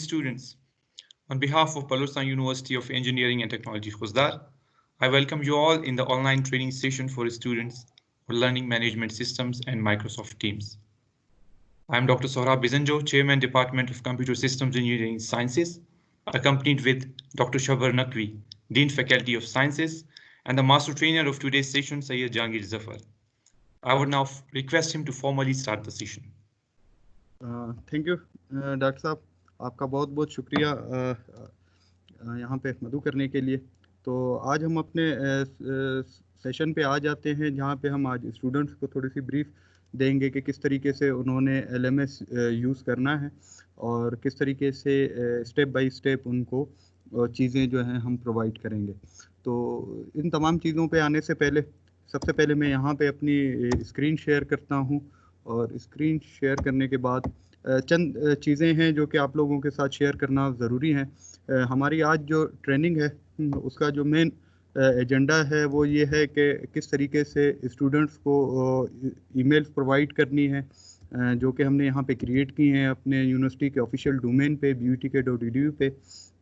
students. On behalf of Palestine University of Engineering and Technology, Khuzdar, I welcome you all in the online training session for students for learning management systems and Microsoft Teams. I am Dr. Sohrab Bizanjo, Chairman, Department of Computer Systems Engineering Sciences, accompanied with Dr. Shabbar Naqvi, Dean Faculty of Sciences, and the Master Trainer of today's session, Syed Jahangir Zafar. I would now request him to formally start the session. Thank you doctor साहब, आपका बहुत बहुत शुक्रिया यहाँ पे मदऊ करने के लिए। तो आज हम अपने सेशन पे आ जाते हैं, जहाँ पे हम आज स्टूडेंट्स को थोड़ी सी ब्रीफ देंगे कि किस तरीके से उन्होंने LMS यूज़ करना है और किस तरीके से स्टेप बाय स्टेप उनको चीज़ें जो हैं हम प्रोवाइड करेंगे। तो इन तमाम चीज़ों पे आने से पहले सबसे पहले मैं यहाँ पे अपनी स्क्रीन शेयर करता हूँ, और स्क्रीन शेयर करने के बाद चंद चीज़ें हैं जो कि आप लोगों के साथ शेयर करना ज़रूरी है। हमारी आज जो ट्रेनिंग है उसका जो मेन एजेंडा है वो ये है कि किस तरीके से स्टूडेंट्स को ईमेल्स प्रोवाइड करनी है, जो कि हमने यहाँ पे क्रिएट की हैं अपने यूनिवर्सिटी के ऑफिशियल डोमेन पे BUTK.edu पे।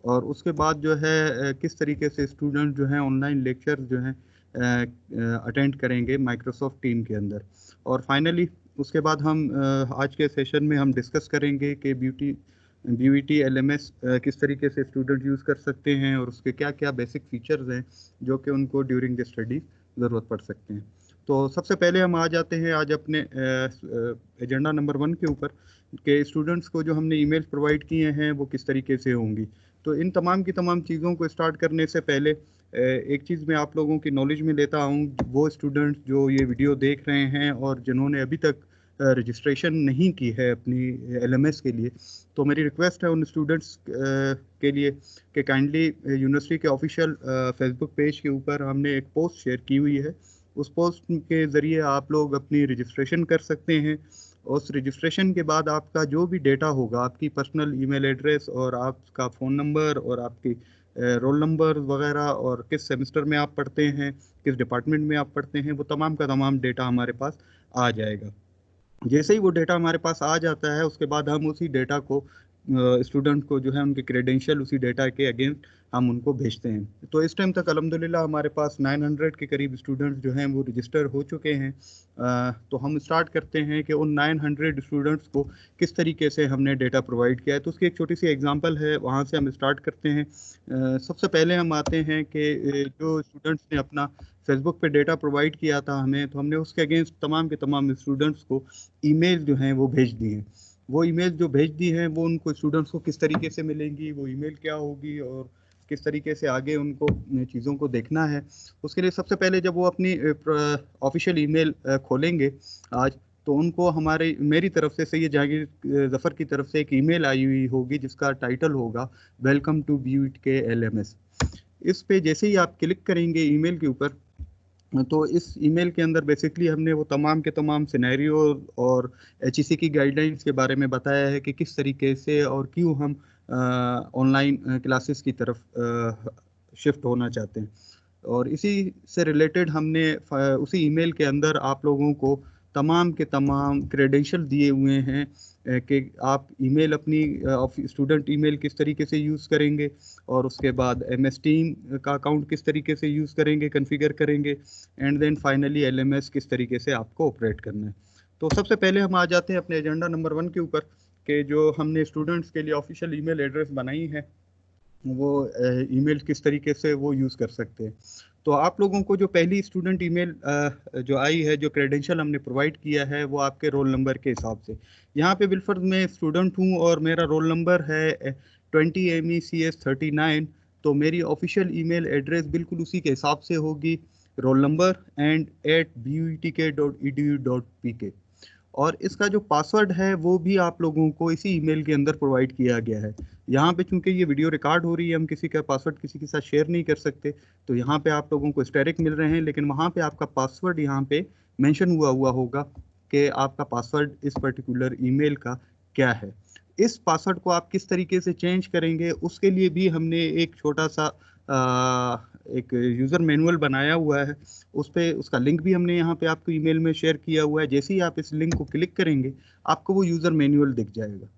और उसके बाद जो है किस तरीके से स्टूडेंट जो हैं ऑनलाइन लेक्चर जो हैं अटेंड करेंगे माइक्रोसॉफ्ट टीम के अंदर। और फाइनली उसके बाद हम आज के सेशन में हम डिस्कस करेंगे कि BUT LMS किस तरीके से स्टूडेंट यूज़ कर सकते हैं और उसके क्या क्या बेसिक फीचर्स हैं जो कि उनको ड्यूरिंग द स्टडी ज़रूरत पड़ सकते हैं। तो सबसे पहले हम आ जाते हैं आज अपने एजेंडा नंबर 1 के ऊपर कि स्टूडेंट्स को जो हमने ईमेल्स प्रोवाइड किए हैं वो किस तरीके से होंगी। तो इन तमाम की तमाम चीज़ों को स्टार्ट करने से पहले एक चीज़ मैं आप लोगों की नॉलेज में लेता हूँ, वो स्टूडेंट्स जो ये वीडियो देख रहे हैं और जिन्होंने अभी तक रजिस्ट्रेशन नहीं की है अपनी LMS के लिए, तो मेरी रिक्वेस्ट है उन स्टूडेंट्स के लिए कि काइंडली यूनिवर्सिटी के ऑफिशियल फेसबुक पेज के ऊपर हमने एक पोस्ट शेयर की हुई है। उस पोस्ट के ज़रिए आप लोग अपनी रजिस्ट्रेशन कर सकते हैं। उस रजिस्ट्रेशन के बाद आपका जो भी डेटा होगा, आपकी पर्सनल ईमेल एड्रेस और आपका फ़ोन नंबर और आपकी रोल नंबर वगैरह और किस सेमेस्टर में आप पढ़ते हैं, किस डिपार्टमेंट में आप पढ़ते हैं, वो तमाम का तमाम डेटा हमारे पास आ जाएगा। जैसे ही वो डेटा हमारे पास आ जाता है उसके बाद हम उसी डेटा को स्टूडेंट को जो है उनके क्रेडेंशियल उसी डेटा के अगेंस्ट हम उनको भेजते हैं। तो इस टाइम तक अल्हम्दुलिल्लाह हमारे पास 900 के करीब स्टूडेंट्स जो हैं वो रजिस्टर हो चुके हैं। तो हम स्टार्ट करते हैं कि उन 900 स्टूडेंट्स को किस तरीके से हमने डेटा प्रोवाइड किया है। तो उसकी एक छोटी सी एग्जांपल है, वहाँ से हम स्टार्ट करते हैं। सबसे पहले हम आते हैं कि जो स्टूडेंट्स ने अपना फेसबुक पे डेटा प्रोवाइड किया था हमें, तो हमने उसके अगेंस्ट तमाम के तमाम स्टूडेंट्स को ईमेल जो हैं वो भेज दी हैं। वो ईमेल जो भेज दी हैं वो उनको स्टूडेंट्स को किस तरीके से मिलेंगी, वो ईमेल क्या होगी और किस तरीके से आगे उनको चीज़ों को देखना है। उसके लिए सबसे पहले जब वो अपनी ऑफिशियल ईमेल खोलेंगे आज, तो उनको मेरी तरफ से सैयद जहांगीर ज़फ़र की तरफ से एक ईमेल आई हुई होगी जिसका टाइटल होगा वेलकम टू BUTK LMS। इस पे जैसे ही आप क्लिक करेंगे ईमेल के ऊपर, तो इस ईमेल के अंदर बेसिकली हमने वो तमाम के तमाम सिनेरियो और HEC की गाइडलाइंस के बारे में बताया है कि किस तरीके से और क्यों हम ऑनलाइन क्लासेस की तरफ शिफ्ट होना चाहते हैं। और इसी से रिलेटेड हमने उसी ईमेल के अंदर आप लोगों को तमाम के तमाम क्रेडेंशियल दिए हुए हैं कि आप ईमेल अपनी स्टूडेंट ईमेल किस तरीके से यूज़ करेंगे और उसके बाद MS टीम का अकाउंट किस तरीके से यूज़ करेंगे, कॉन्फ़िगर करेंगे, एंड देन फाइनली LMS किस तरीके से आपको ऑपरेट करना है। तो सबसे पहले हम आ जाते हैं अपने एजेंडा नंबर 1 के ऊपर कि जो हमने स्टूडेंट्स के लिए ऑफिशियल ईमेल एड्रेस बनाई है वो ईमेल किस तरीके से वो यूज़ कर सकते हैं। तो आप लोगों को जो पहली स्टूडेंट ईमेल जो आई है, जो क्रेडेंशियल हमने प्रोवाइड किया है, वो आपके रोल नंबर के हिसाब से। यहाँ पे बिलफर्ज मैं स्टूडेंट हूँ और मेरा रोल नंबर है 20 MECS39। तो मेरी ऑफिशियल ईमेल एड्रेस बिल्कुल उसी के हिसाब से होगी, रोल नंबर एंड @BUTK.edu.pk। और इसका जो पासवर्ड है वो भी आप लोगों को इसी ईमेल के अंदर प्रोवाइड किया गया है। यहाँ पे चूंकि ये वीडियो रिकॉर्ड हो रही है, हम किसी का पासवर्ड किसी के साथ शेयर नहीं कर सकते, तो यहाँ पे आप लोगों को स्टेरिक मिल रहे हैं, लेकिन वहाँ पे आपका पासवर्ड यहाँ पे मेंशन हुआ होगा कि आपका पासवर्ड इस पर्टिकुलर ईमेल का क्या है। इस पासवर्ड को आप किस तरीके से चेंज करेंगे उसके लिए भी हमने एक छोटा सा एक यूज़र मैनुअल बनाया हुआ है। उसका लिंक भी हमने यहाँ पे आपको ईमेल में शेयर किया हुआ है। जैसे ही आप इस लिंक को क्लिक करेंगे आपको वो यूज़र मैनुअल दिख जाएगा।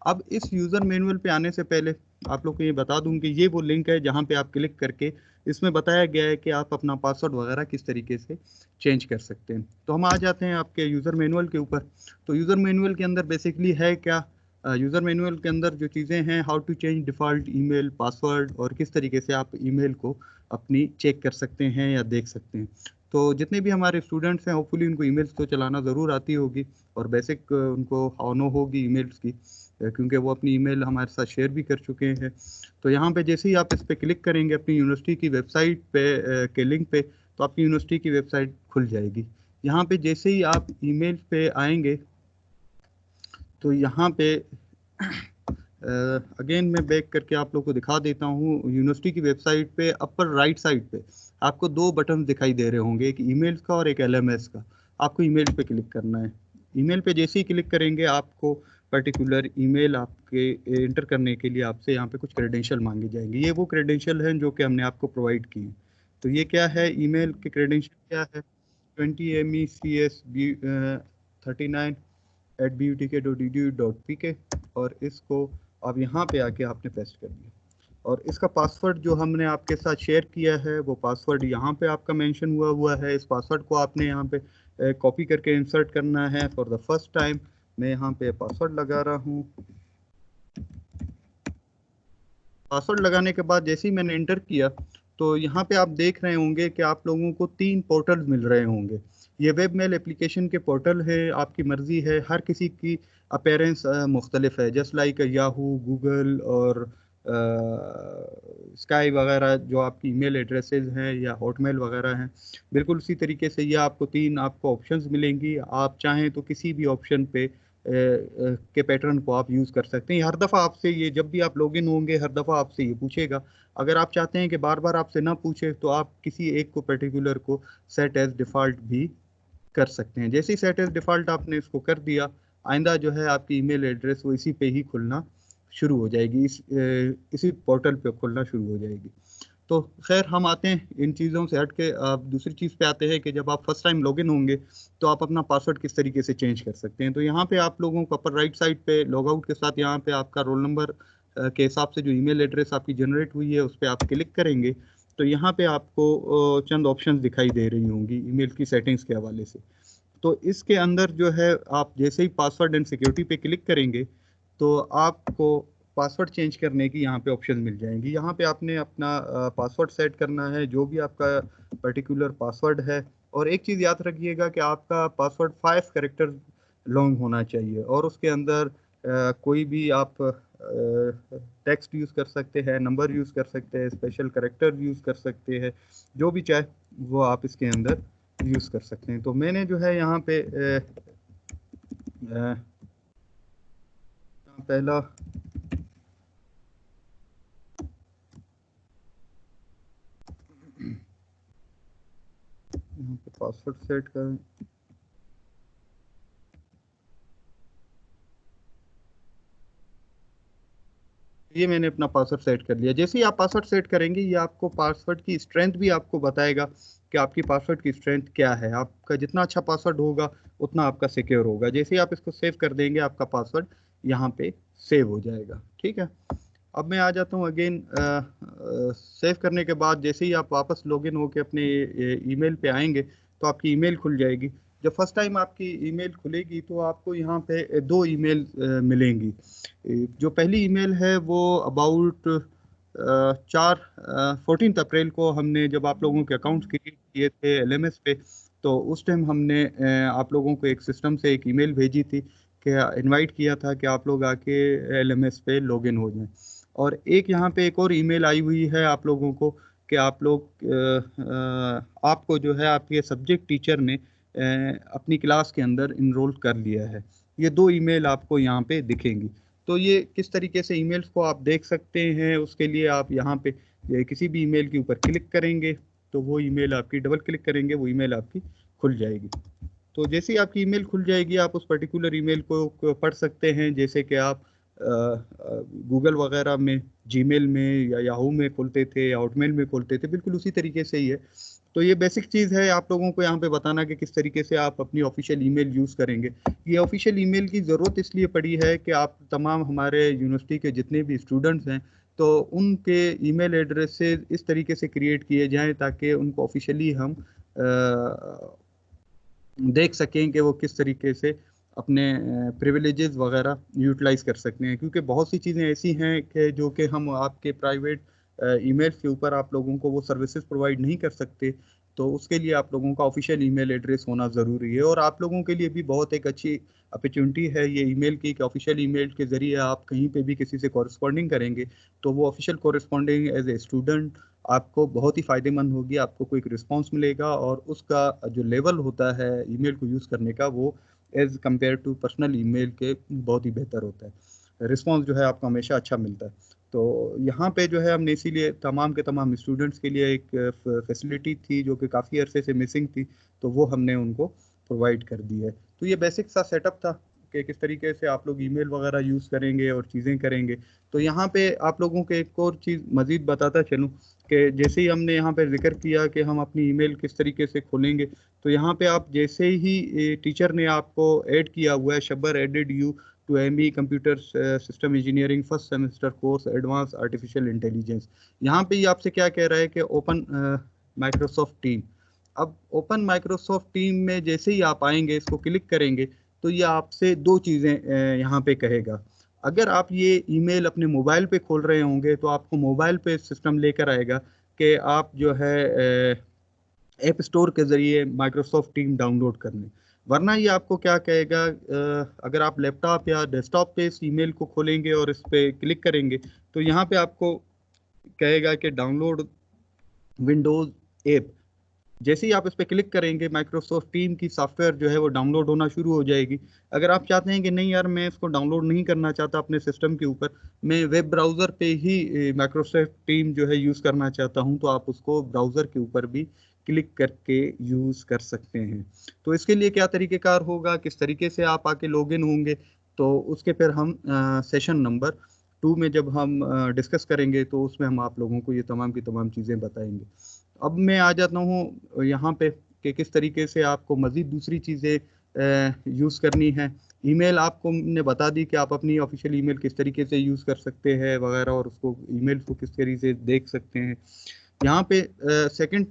अब इस यूज़र मैनुअल पे आने से पहले आप लोग को ये बता दूं कि ये वो लिंक है जहाँ पे आप क्लिक करके इसमें बताया गया है कि आप अपना पासवर्ड वगैरह किस तरीके से चेंज कर सकते हैं। तो हम आ जाते हैं आपके यूज़र मैनुअल के ऊपर। तो यूज़र मैनुअल के अंदर बेसिकली है क्या, यूज़र मैनुअल के अंदर जो चीज़ें हैं, how to change default email password और किस तरीके से आप ईमेल को अपनी चेक कर सकते हैं या देख सकते हैं। तो जितने भी हमारे स्टूडेंट्स हैं होपफुली उनको ईमेल्स तो चलाना ज़रूर आती होगी और बेसिक उनको हाउ होगी ईमेल्स की, क्योंकि वो अपनी ईमेल हमारे साथ शेयर भी कर चुके हैं। तो यहाँ पे जैसे ही आप इस पर क्लिक करेंगे अपनी यूनिवर्सिटी की वेबसाइट पे के लिंक पे, तो आपकी यूनिवर्सिटी की वेबसाइट खुल जाएगी। यहाँ पे जैसे ही आप ईमेल पे आएंगे तो यहाँ पे अगेन मैं बैक करके आप लोग को दिखा देता हूँ। यूनिवर्सिटी की वेबसाइट पे अपर राइट साइड पे आपको दो बटन दिखाई दे रहे होंगे, एक ईमेल्स का और एक एलएमएस का। आपको ईमेल पे क्लिक करना है। ईमेल पे जैसे ही क्लिक करेंगे आपको पर्टिकुलर ईमेल आपके एंटर करने के लिए आपसे यहाँ पे कुछ क्रेडेंशियल मांगे जाएंगे। ये वो क्रेडेंशियल हैं जो कि हमने आपको प्रोवाइड किए हैं। तो ये क्या है, ईमेल के क्रेडेंशियल क्या है, 20MECS39@butk.edu.pk, और इसको अब यहाँ पे आके आपने पेस्ट कर दिया। और इसका पासवर्ड जो हमने आपके साथ शेयर किया है वो पासवर्ड यहाँ पे आपका मेंशन हुआ है। इस पासवर्ड को आपने यहाँ पे कॉपी करके इंसर्ट करना है फॉर द फर्स्ट टाइम। मैं यहाँ पे पासवर्ड लगा रहा हूँ। पासवर्ड लगाने के बाद जैसे ही मैंने एंटर किया तो यहाँ पे आप देख रहे होंगे कि आप लोगों को 3 पोर्टल्स मिल रहे होंगे। ये वेब मेल एप्लीकेशन के पोर्टल है, आपकी मर्जी है, हर किसी की अपेयरेंस मुख्तलिफ है, जस्ट लाइक याहू, गूगल और स्काई वगैरह जो आपकी ईमेल एड्रेसेस हैं या हॉटमेल वगैरह हैं, बिल्कुल उसी तरीके से ये आपको 3 आपको ऑप्शंस मिलेंगी। आप चाहें तो किसी भी ऑप्शन पे के पैटर्न को आप यूज़ कर सकते हैं। हर दफ़ा आपसे ये, जब भी आप लॉगिन होंगे हर दफ़ा आपसे ये पूछेगा। अगर आप चाहते हैं कि बार बार आपसे ना पूछे तो आप किसी एक को पर्टिकुलर को सेट एज डिफ़ॉल्ट भी कर सकते हैं। जैसे ही सेट एज डिफ़ॉल्ट आपने इसको कर दिया, आइंदा जो है आपकी ईमेल एड्रेस वो इसी पे ही खुलना शुरू हो जाएगी, इसी पोर्टल पे खुलना शुरू हो जाएगी। तो खैर हम आते हैं इन चीज़ों से हट के दूसरी चीज़ पे आते हैं कि जब आप फर्स्ट टाइम लॉगिन होंगे तो आप अपना पासवर्ड किस तरीके से चेंज कर सकते हैं। तो यहाँ पे आप लोगों को अपर राइट साइड पे लॉग आउट के साथ यहाँ पे आपका रोल नंबर के हिसाब से जो ईमेल एड्रेस आपकी जनरेट हुई है उस पर आप क्लिक करेंगे तो यहाँ पे आपको चंद ऑप्शंस दिखाई दे रही होंगी ईमेल की सेटिंग्स के हवाले से। तो इसके अंदर जो है आप जैसे ही पासवर्ड एंड सिक्योरिटी पे क्लिक करेंगे तो आपको पासवर्ड चेंज करने की यहाँ पे ऑप्शन मिल जाएंगी। यहाँ पे आपने अपना पासवर्ड सेट करना है, जो भी आपका पर्टिकुलर पासवर्ड है। और एक चीज़ याद रखिएगा कि आपका पासवर्ड 5 कैरेक्टर लॉन्ग होना चाहिए और उसके अंदर कोई भी आप टेक्स्ट यूज़ कर सकते हैं, नंबर यूज़ कर सकते हैं, स्पेशल कैरेक्टर यूज़ कर सकते हैं, जो भी चाहे वो आप इसके अंदर यूज़ कर सकते हैं। तो मैंने जो है यहाँ पे पहला यहाँ पे पासवर्ड सेट करें। ये मैंने अपना पासवर्ड सेट कर लिया। जैसे ही आप पासवर्ड सेट करेंगे ये आपको पासवर्ड की स्ट्रेंथ भी आपको बताएगा कि आपकी पासवर्ड की स्ट्रेंथ क्या है। आपका जितना अच्छा पासवर्ड होगा उतना आपका सिक्योर होगा। जैसे ही आप इसको सेव कर देंगे आपका पासवर्ड यहाँ पे सेव हो जाएगा। ठीक है, अब मैं आ जाता हूँ अगेन। सेव करने के बाद जैसे ही आप वापस लॉगिन होकर अपने ईमेल पे आएंगे तो आपकी ईमेल खुल जाएगी। जब फर्स्ट टाइम आपकी ईमेल खुलेगी तो आपको यहाँ पे 2 ईमेल मिलेंगी। जो पहली ईमेल है वो अबाउट 14 अप्रैल को हमने जब आप लोगों के अकाउंट्स क्रिएट किए थे एलएमएस पे, तो उस टाइम हमने आप लोगों को एक सिस्टम से एक ईमेल भेजी थी कि इनवाइट किया था कि आप लोग आके एलएमएस पे लॉगिन हो जाएं। और एक यहाँ पे एक और ईमेल आई हुई है आप लोगों को कि आप लोग आपको जो है आपके सब्जेक्ट टीचर ने अपनी क्लास के अंदर इनरोल कर लिया है। ये 2 ईमेल आपको यहाँ पे दिखेंगी। तो ये किस तरीके से ईमेल्स को आप देख सकते हैं, उसके लिए आप यहाँ पे किसी भी ईमेल के ऊपर क्लिक करेंगे तो वो ईमेल आपकी, डबल क्लिक करेंगे वो ईमेल आपकी खुल जाएगी। तो जैसे ही आपकी ईमेल खुल जाएगी आप उस पर्टिकुलर ईमेल को पढ़ सकते हैं। जैसे कि आप गूगल वगैरह में, जीमेल में या याहू में खोलते थे या हॉटमेल में खोलते थे, बिल्कुल उसी तरीके से ही है। तो ये बेसिक चीज़ है आप लोगों को यहाँ पे बताना कि किस तरीके से आप अपनी ऑफिशियल ईमेल यूज़ करेंगे। ये ऑफिशियल ईमेल की ज़रूरत इसलिए पड़ी है कि आप तमाम हमारे यूनिवर्सिटी के जितने भी स्टूडेंट्स हैं तो उनके ईमेल एड्रेस से इस तरीके से क्रिएट किए जाएं ताकि उनको ऑफिशियली हम देख सकें कि वो किस तरीके से अपने प्रिविलेजेस वगैरह यूटिलाइज कर सकते हैं, क्योंकि बहुत सी चीज़ें ऐसी हैं कि जो कि हम आपके प्राइवेट ईमेल्स के ऊपर आप लोगों को वो सर्विसेज प्रोवाइड नहीं कर सकते। तो उसके लिए आप लोगों का ऑफिशियल ईमेल एड्रेस होना ज़रूरी है, और आप लोगों के लिए भी बहुत एक अच्छी अपॉर्चुनिटी है ये ईमेल की कि ऑफिशियल ईमेल के ज़रिए आप कहीं पे भी किसी से कॉरेस्पॉन्डिंग करेंगे तो वो official corresponding as a student आपको बहुत ही फ़ायदेमंद होगी, आपको कोई रिस्पॉन्स मिलेगा और उसका जो लेवल होता है ईमेल को यूज़ करने का वो as compare to personal email के बहुत ही बेहतर होता है। रिस्पॉन्स जो है आपको हमेशा अच्छा मिलता है। तो यहाँ पे जो है हमने इसीलिए तमाम के तमाम स्टूडेंट्स के लिए एक फैसिलिटी थी जो कि काफ़ी अरसे से मिसिंग थी, तो वो हमने उनको प्रोवाइड कर दी है। तो ये बेसिक सा सेटअप था कि किस तरीके से आप लोग ईमेल वगैरह यूज़ करेंगे और चीज़ें करेंगे। तो यहाँ पे आप लोगों को एक और चीज़ मज़ीद बताता चलूँ कि जैसे ही हमने यहाँ पे जिक्र किया कि हम अपनी ईमेल किस तरीके से खोलेंगे, तो यहाँ पे आप जैसे ही टीचर ने आपको ऐड किया हुआ है, Shabbar added you to ME computer system engineering first semester course advance artificial intelligence, यहाँ पे ये आपसे क्या कह रहा है कि ओपन माइक्रोसॉफ्ट टीम। अब ओपन माइक्रोसॉफ्ट टीम में जैसे ही आप आएंगे, इसको क्लिक करेंगे तो ये आपसे दो चीज़ें यहाँ पे कहेगा। अगर आप ये ईमेल अपने मोबाइल पे खोल रहे होंगे तो आपको मोबाइल पे सिस्टम लेकर आएगा कि आप जो है ऐप स्टोर के ज़रिए माइक्रोसॉफ्ट टीम डाउनलोड करने, वरना ये आपको क्या कहेगा, अगर आप लैपटॉप या डेस्कटॉप पे इस ईमेल को खोलेंगे और इस पर क्लिक करेंगे तो यहाँ पे आपको कहेगा कि डाउनलोड विंडोज़ ऐप। जैसे ही आप इस पर क्लिक करेंगे माइक्रोसॉफ्ट टीम की सॉफ्टवेयर जो है वो डाउनलोड होना शुरू हो जाएगी। अगर आप चाहते हैं कि नहीं यार मैं इसको डाउनलोड नहीं करना चाहता अपने सिस्टम के ऊपर, मैं वेब ब्राउज़र पे ही माइक्रोसॉफ्ट टीम जो है यूज़ करना चाहता हूं, तो आप उसको ब्राउज़र के ऊपर भी क्लिक करके यूज़ कर सकते हैं। तो इसके लिए क्या तरीक़ेकार होगा, किस तरीके से आप आके लॉगिन होंगे, तो उसके फिर हम सेशन नंबर 2 में जब हम डिस्कस करेंगे तो उसमें हम आप लोगों को ये तमाम की तमाम चीज़ें बताएंगे। अब मैं आ जाता हूँ यहाँ पे कि किस तरीके से आपको मज़ीद दूसरी चीज़ें यूज़ करनी है। ईमेल आपको हमने बता दी कि आप अपनी ऑफिशियल ईमेल किस तरीके से यूज़ कर सकते हैं वगैरह, और उसको ईमेल को किस तरीके से देख सकते हैं। यहाँ पे सेकंड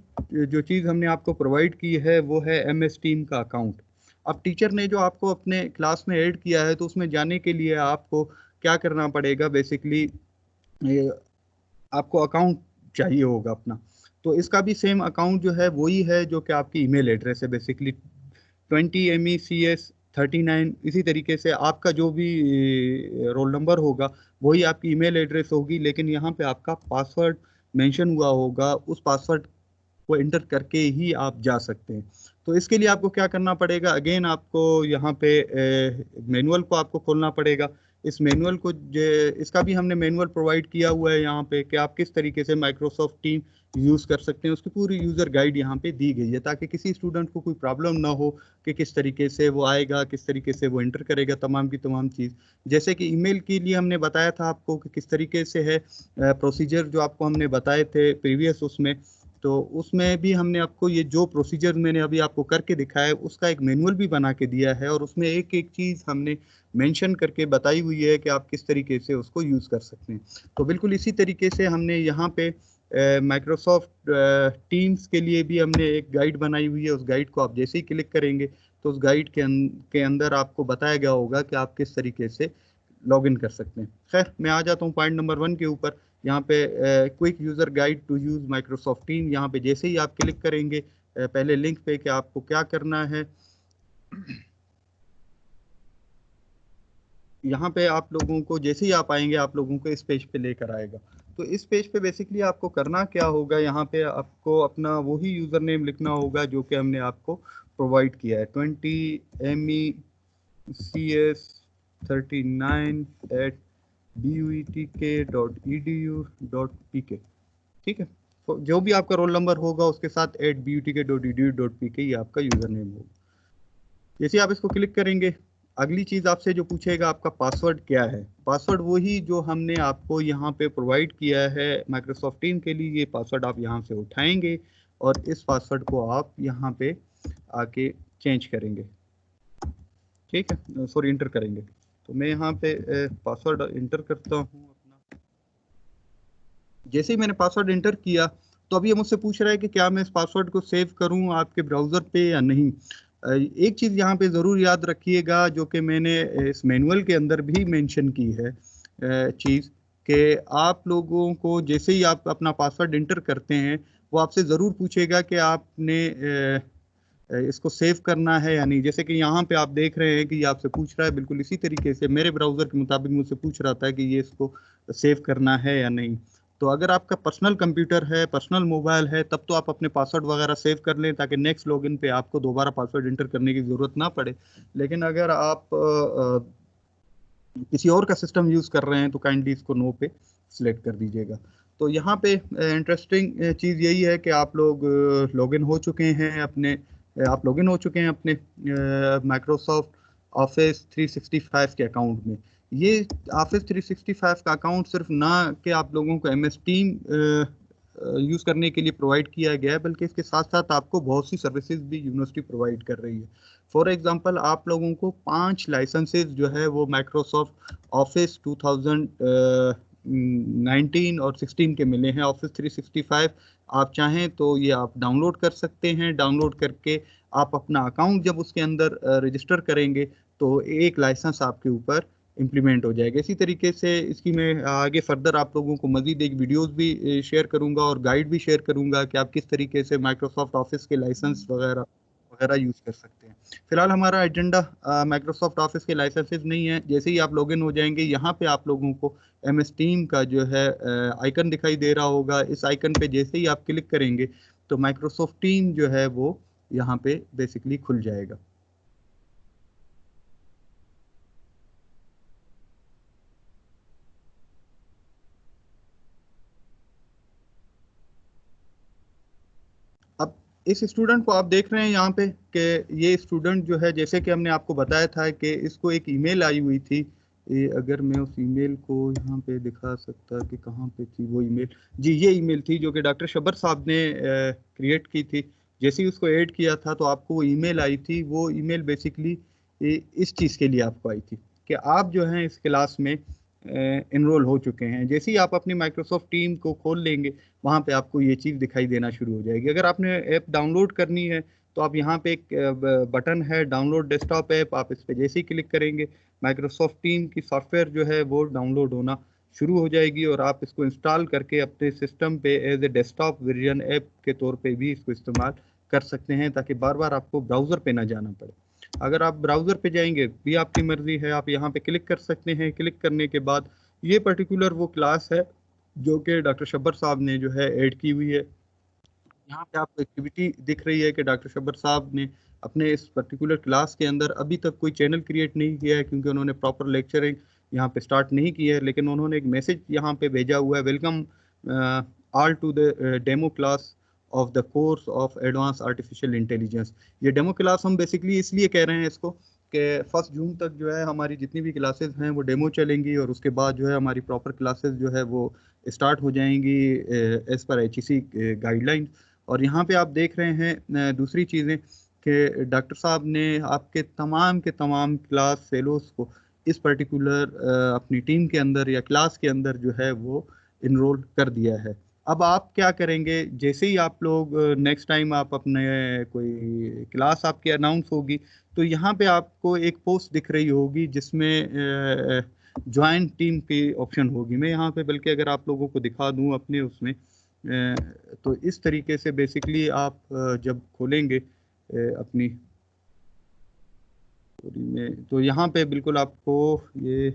जो चीज़ हमने आपको प्रोवाइड की है वो है MS टीम का अकाउंट। अब टीचर ने जो आपको अपने क्लास में ऐड किया है तो उसमें जाने के लिए आपको क्या करना पड़ेगा, बेसिकली आपको अकाउंट चाहिए होगा अपना। तो इसका भी सेम अकाउंट जो है वही है जो कि आपकी ईमेल एड्रेस है, बेसिकली 20 MECS39। इसी तरीके से आपका जो भी रोल नंबर होगा वही आपकी ईमेल एड्रेस होगी, लेकिन यहाँ पे आपका पासवर्ड मेंशन हुआ होगा, उस पासवर्ड को एंटर करके ही आप जा सकते हैं। तो इसके लिए आपको क्या करना पड़ेगा, अगेन आपको यहाँ पे मैनुअल को आपको खोलना पड़ेगा। इस मैनुअल को इसका भी हमने मैनुअल प्रोवाइड किया हुआ है यहाँ पे कि आप किस तरीके से माइक्रोसॉफ्ट टीम यूज़ कर सकते हैं। उसकी पूरी यूज़र गाइड यहाँ पे दी गई है ताकि किसी स्टूडेंट को कोई प्रॉब्लम ना हो कि किस तरीके से वो आएगा, किस तरीके से वो एंटर करेगा तमाम की तमाम चीज़। जैसे कि ईमेल के लिए हमने बताया था आपको कि किस तरीके से है प्रोसीजर जो आपको हमने बताए थे प्रीवियस उसमें, तो उसमें भी हमने आपको ये जो प्रोसीजर मैंने अभी आपको करके दिखाया है उसका एक मैनुअल भी बना के दिया है, और उसमें एक एक चीज़ हमने मेंशन करके बताई हुई है कि आप किस तरीके से उसको यूज़ कर सकते हैं। तो बिल्कुल इसी तरीके से हमने यहाँ पे माइक्रोसॉफ्ट टीम्स के लिए भी हमने एक गाइड बनाई हुई है। उस गाइड को आप जैसे ही क्लिक करेंगे तो उस गाइड के अंदर आपको बताया गया होगा कि आप किस तरीके से लॉगिन कर सकते हैं। खैर मैं आ जाता हूँ पॉइंट नंबर 1 के ऊपर। यहाँ पे quick user guide to use Microsoft team, यहाँ पे जैसे ही आप क्लिक करेंगे पहले लिंक पे कि आपको क्या करना है, यहाँ पे आप लोगों को जैसे ही आप आएंगे आप लोगों को इस पेज पे लेकर आएगा। तो इस पेज पे बेसिकली आपको करना क्या होगा, यहाँ पे आपको अपना वही यूज़र नेम लिखना होगा जो कि हमने आपको प्रोवाइड किया है, 20 MECS39@butk.edu.pk। ठीक है, तो जो भी आपका रोल नंबर होगा उसके साथ @butk.edu.pk ये आपका यूज़र नेम होगा। जैसे आप इसको क्लिक करेंगे अगली चीज़ आपसे जो पूछेगा आपका पासवर्ड क्या है। पासवर्ड वही जो हमने आपको यहाँ पे प्रोवाइड किया है माइक्रोसॉफ्ट टीम के लिए, ये पासवर्ड आप यहाँ से उठाएंगे और इस पासवर्ड को आप यहाँ पे आके चेंज करेंगे, ठीक है, सॉरी इंटर करेंगे। तो मैं यहाँ पे पासवर्ड इंटर करता हूँ अपना। जैसे ही मैंने पासवर्ड इंटर किया तो अभी ये मुझसे पूछ रहा है कि क्या मैं इस पासवर्ड को सेव करूँ आपके ब्राउज़र पे या नहीं। एक चीज़ यहाँ पे ज़रूर याद रखिएगा जो कि मैंने इस मैनुअल के अंदर भी मेंशन की है, चीज़ कि आप लोगों को जैसे ही आप अपना पासवर्ड इंटर करते हैं वो आपसे ज़रूर पूछेगा कि आपने इसको सेव करना है या नहीं। जैसे कि यहाँ पे आप देख रहे हैं कि ये आपसे पूछ रहा है, बिल्कुल इसी तरीके से मेरे ब्राउज़र के मुताबिक मुझसे पूछ रहा था कि ये इसको सेव करना है या नहीं। तो अगर आपका पर्सनल कंप्यूटर है, पर्सनल मोबाइल है, तब तो आप अपने पासवर्ड वगैरह सेव कर लें ताकि नेक्स्ट लॉगिन पे आपको दोबारा पासवर्ड इंटर करने की ज़रूरत ना पड़े। लेकिन अगर आप किसी और का सिस्टम यूज़ कर रहे हैं तो काइंडली इसको नो पे सिलेक्ट कर दीजिएगा। तो यहाँ पे इंटरेस्टिंग चीज़ यही है कि आप लोग लॉगिन हो चुके हैं अपने माइक्रोसॉफ्ट ऑफिस 365 के अकाउंट में। ये ऑफिस 365 का अकाउंट सिर्फ ना कि आप लोगों को MS टीम यूज़ करने के लिए प्रोवाइड किया गया है, बल्कि इसके साथ साथ आपको बहुत सी सर्विसेज भी यूनिवर्सिटी प्रोवाइड कर रही है। फॉर एग्जांपल आप लोगों को 5 लाइसेंसेज जो है वो माइक्रोसॉफ्ट ऑफिस 2019 और 16 के मिले हैं। ऑफिस 365 आप चाहें तो ये आप डाउनलोड कर सकते हैं। डाउनलोड करके आप अपना अकाउंट जब उसके अंदर रजिस्टर करेंगे तो एक लाइसेंस आपके ऊपर इम्प्लीमेंट हो जाएगा। इसी तरीके से इसकी मैं आगे फर्दर आप लोगों को मजीद एक वीडियोस भी शेयर करूंगा और गाइड भी शेयर करूंगा कि आप किस तरीके से माइक्रोसॉफ्ट ऑफिस के लाइसेंस वगैरह वगैरह यूज़ कर सकते हैं। फिलहाल हमारा एजेंडा माइक्रोसॉफ्ट ऑफिस के लाइसेंसेज नहीं है। जैसे ही आप लॉगिन हो जाएंगे यहाँ पे आप लोगों को MS टीम का जो है आइकन दिखाई दे रहा होगा। इस आइकन पे जैसे ही आप क्लिक करेंगे तो माइक्रोसॉफ्ट टीम जो है वो यहाँ पे बेसिकली खुल जाएगा। अब इस स्टूडेंट को आप देख रहे हैं यहाँ पे कि ये स्टूडेंट जो है, जैसे कि हमने आपको बताया था कि इसको एक ईमेल आई हुई थी। अगर मैं उस ईमेल को यहाँ पे दिखा सकता कि कहाँ पे थी वो ईमेल। जी, ये ईमेल थी जो कि डॉक्टर शब्बर साहब ने क्रिएट की थी। जैसे ही उसको ऐड किया था तो आपको वो ईमेल आई थी। वो ईमेल बेसिकली इस चीज़ के लिए आपको आई थी कि आप जो हैं इस क्लास में इनरोल हो चुके हैं। जैसे ही आप अपनी माइक्रोसॉफ्ट टीम को खोल लेंगे वहाँ पे आपको ये चीज़ दिखाई देना शुरू हो जाएगी। अगर आपने ऐप डाउनलोड करनी है तो आप यहाँ पे एक बटन है डाउनलोड डेस्कटॉप ऐप, आप इस पे जैसे ही क्लिक करेंगे माइक्रोसॉफ्ट टीम की सॉफ्टवेयर जो है वो डाउनलोड होना शुरू हो जाएगी और आप इसको इंस्टॉल करके अपने सिस्टम पे as a desktop version app के तौर पे भी इसको इस्तेमाल कर सकते हैं ताकि बार बार आपको ब्राउज़र पे ना जाना पड़े। अगर आप ब्राउज़र पे जाएंगे भी आपकी मर्ज़ी है, आप यहाँ पे क्लिक कर सकते हैं। क्लिक करने के बाद ये पर्टिकुलर वो क्लास है जो कि डॉक्टर शब्बर साहब ने जो है ऐड की हुई है। यहाँ पे आपको एक्टिविटी दिख रही है कि डॉक्टर शब्बर साहब ने अपने इस पर्टिकुलर क्लास के अंदर अभी तक कोई चैनल क्रिएट नहीं किया है क्योंकि उन्होंने प्रॉपर लेक्चरिंग यहाँ पे स्टार्ट नहीं की है। लेकिन उन्होंने एक मैसेज यहाँ पे भेजा हुआ है, welcome all to the demo class of the course of advance artificial intelligence. ये डेमो क्लास हम बेसिकली इसलिए कह रहे हैं इसको कि 1 जून तक जो है हमारी जितनी भी क्लासेस हैं वो डेमो चलेंगी और उसके बाद जो है हमारी प्रॉपर क्लासेस जो है वो स्टार्ट हो जाएंगी एज पर HEC गाइडलाइन। और यहाँ पे आप देख रहे हैं दूसरी चीज़ें कि डॉक्टर साहब ने आपके तमाम के तमाम क्लास फेलोज़ को इस पर्टिकुलर अपनी टीम के अंदर या क्लास के अंदर जो है वो इनरोल कर दिया है। अब आप क्या करेंगे, जैसे ही आप लोग नेक्स्ट टाइम आप अपने कोई क्लास आपकी अनाउंस होगी तो यहाँ पे आपको एक पोस्ट दिख रही होगी जिसमें ज्वाइन टीम की ऑप्शन होगी। मैं यहाँ पे बल्कि अगर आप लोगों को दिखा दूँ अपने उसमें तो इस तरीके से बेसिकली आप जब खोलेंगे अपनी में तो यहाँ पे बिल्कुल आपको ये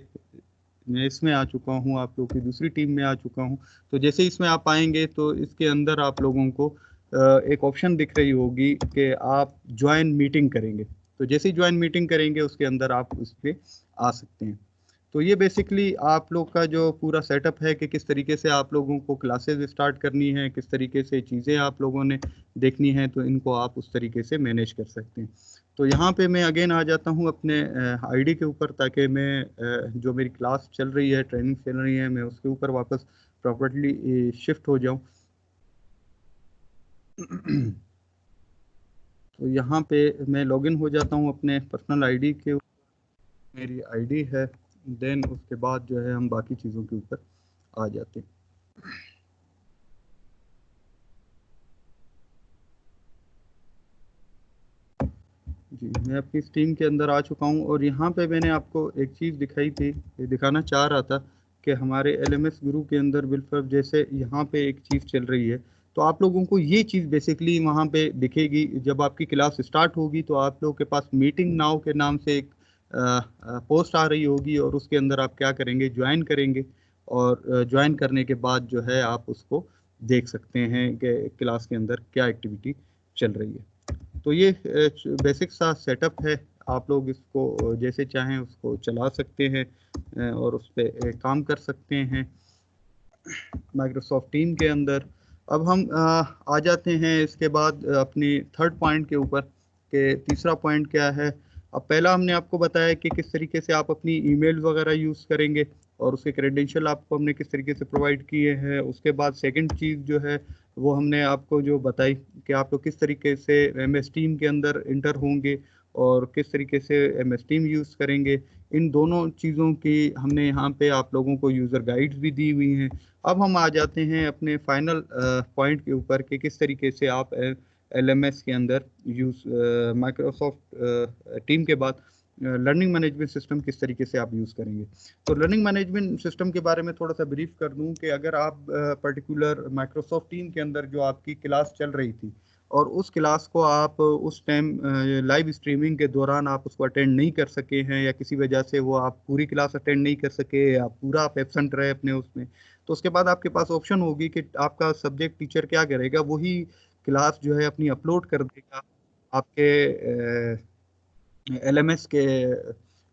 मैं इसमें आ चुका हूँ, आप लोग की दूसरी टीम में आ चुका हूँ। तो जैसे ही इसमें आप आएंगे तो इसके अंदर आप लोगों को एक ऑप्शन दिख रही होगी कि आप ज्वाइन मीटिंग करेंगे। तो जैसे ही ज्वाइन मीटिंग करेंगे उसके अंदर आप उस पर आ सकते हैं। तो ये बेसिकली आप लोग का जो पूरा सेटअप है कि किस तरीके से आप लोगों को क्लासेस स्टार्ट करनी है, किस तरीके से चीज़ें आप लोगों ने देखनी है, तो इनको आप उस तरीके से मैनेज कर सकते हैं। तो यहाँ पे मैं अगेन आ जाता हूँ अपने आईडी के ऊपर ताकि मैं जो मेरी क्लास चल रही है, ट्रेनिंग चल रही है, मैं उसके ऊपर वापस प्रॉपर्ली शिफ्ट हो जाऊँ। तो यहाँ पे मैं लॉगिन हो जाता हूँ अपने पर्सनल आईडी के, मेरी आईडी है। देन उसके बाद जो है हम बाकी चीज़ों के ऊपर आ जाते हैं। जी, मैं अपनी स्ट्रीम के अंदर आ चुका हूँ और यहाँ पे मैंने आपको एक चीज़ दिखाई थी, दिखाना चाह रहा था कि हमारे एलएमएस गुरु के अंदर बिल्कुल जैसे यहाँ पे एक चीज़ चल रही है, तो आप लोगों को ये चीज़ बेसिकली वहाँ पे दिखेगी। जब आपकी क्लास स्टार्ट होगी तो आप लोगों के पास मीटिंग नाउ के नाम से एक पोस्ट आ रही होगी और उसके अंदर आप क्या करेंगे, ज्वाइन करेंगे और ज्वाइन करने के बाद जो है आप उसको देख सकते हैं कि क्लास के अंदर क्या एक्टिविटी चल रही है। तो ये बेसिक सा सेटअप है, आप लोग इसको जैसे चाहें उसको चला सकते हैं और उस पर काम कर सकते हैं माइक्रोसॉफ्ट टीम के अंदर। अब हम आ जाते हैं इसके बाद अपनी थर्ड पॉइंट के ऊपर कि तीसरा पॉइंट क्या है। अब पहला हमने आपको बताया कि किस तरीके से आप अपनी ईमेल वगैरह यूज़ करेंगे और उसके क्रेडेंशियल आपको हमने किस तरीके से प्रोवाइड किए हैं। उसके बाद सेकंड चीज़ जो है वो हमने आपको जो बताई कि आप लोग किस तरीके से MS टीम के अंदर इंटर होंगे और किस तरीके से MS टीम यूज़ करेंगे। इन दोनों चीज़ों की हमने यहाँ पे आप लोगों को यूज़र गाइड्स भी दी हुई हैं। अब हम आ जाते हैं अपने फाइनल पॉइंट के ऊपर कि किस तरीके से आप LMS के अंदर यूज़ माइक्रोसॉफ्ट टीम के बाद लर्निंग मैनेजमेंट सिस्टम किस तरीके से आप यूज़ करेंगे। तो लर्निंग मैनेजमेंट सिस्टम के बारे में थोड़ा सा ब्रीफ कर दूं कि अगर आप पर्टिकुलर माइक्रोसॉफ्ट टीम के अंदर जो आपकी क्लास चल रही थी और उस क्लास को आप उस टाइम लाइव स्ट्रीमिंग के दौरान आप उसको अटेंड नहीं कर सके हैं या किसी वजह से वो आप पूरी क्लास अटेंड नहीं कर सके या पूरा आप एब्सेंट रहे अपने उसमें, तो उसके बाद आपके पास ऑप्शन होगी कि आपका सब्जेक्ट टीचर क्या करेगा, वही क्लास जो है अपनी अपलोड कर देगा आपके LMS के